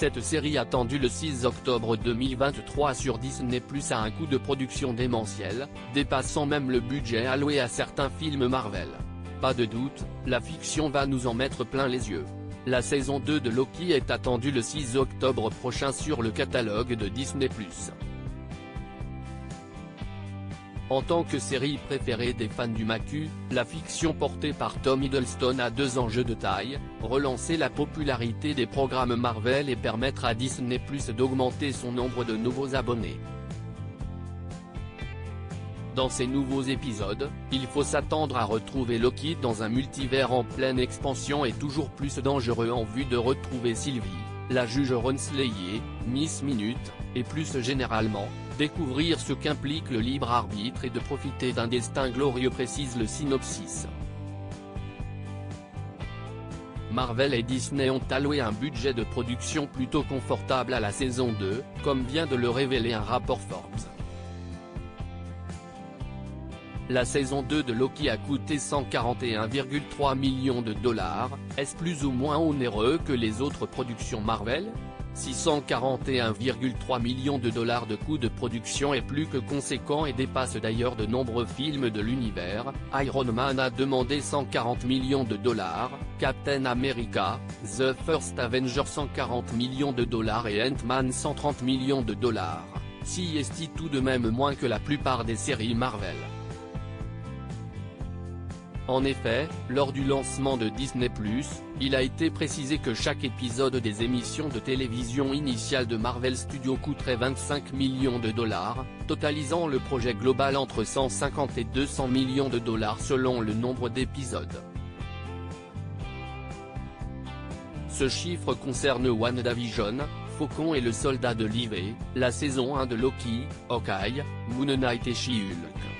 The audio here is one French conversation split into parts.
Cette série attendue le 6 octobre 2023 sur Disney+ a un coût de production démentiel, dépassant même le budget alloué à certains films Marvel. Pas de doute, la fiction va nous en mettre plein les yeux. La saison 2 de Loki est attendue le 6 octobre prochain sur le catalogue de Disney+. En tant que série préférée des fans du macu, la fiction portée par Tom Hiddleston a deux enjeux de taille: relancer la popularité des programmes Marvel et permettre à Disney+ d'augmenter son nombre de nouveaux abonnés. Dans ces nouveaux épisodes, il faut s'attendre à retrouver Loki dans un multivers en pleine expansion et toujours plus dangereux en vue de retrouver Sylvie, la juge Renslayer, Miss Minute, et plus généralement, découvrir ce qu'implique le libre arbitre et de profiter d'un destin glorieux, précise le synopsis. Marvel et Disney ont alloué un budget de production plutôt confortable à la saison 2, comme vient de le révéler un rapport Forbes. La saison 2 de Loki a coûté 141,3 millions de dollars, est-ce plus ou moins onéreux que les autres productions Marvel ? 641,3 millions de dollars de coût de production est plus que conséquent et dépasse d'ailleurs de nombreux films de l'univers. Iron Man a demandé 140 millions de dollars, Captain America, The First Avenger 140 millions de dollars et Ant-Man 130 millions de dollars, c'est tout de même moins que la plupart des séries Marvel. En effet, lors du lancement de Disney+, il a été précisé que chaque épisode des émissions de télévision initiales de Marvel Studios coûterait 25 millions de dollars, totalisant le projet global entre 150 et 200 millions de dollars selon le nombre d'épisodes. Ce chiffre concerne WandaVision, Faucon et le Soldat de l'Hiver, la saison 1 de Loki, Hawkeye, Moon Knight et She-Hulk.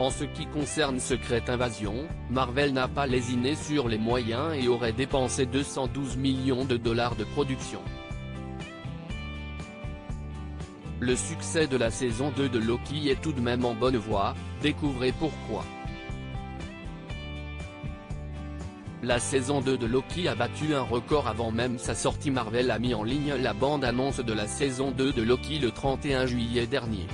En ce qui concerne Secret Invasion, Marvel n'a pas lésiné sur les moyens et aurait dépensé 212 millions de dollars de production. Le succès de la saison 2 de Loki est tout de même en bonne voie, découvrez pourquoi. La saison 2 de Loki a battu un record avant même sa sortie. Marvel a mis en ligne la bande-annonce de la saison 2 de Loki le 31 juillet dernier.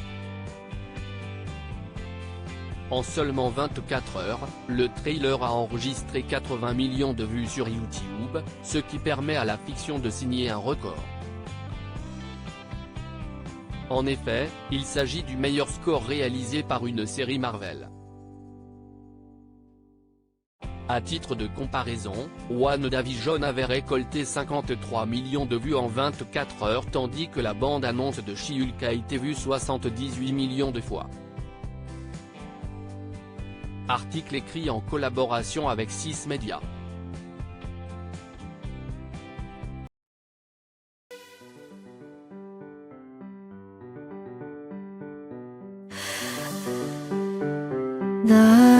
En seulement 24 heures, le trailer a enregistré 80 millions de vues sur YouTube, ce qui permet à la fiction de signer un record. En effet, il s'agit du meilleur score réalisé par une série Marvel. À titre de comparaison, WandaVision avait récolté 53 millions de vues en 24 heures tandis que la bande-annonce de She-Hulk a été vue 78 millions de fois. Article écrit en collaboration avec 6 Médias. 나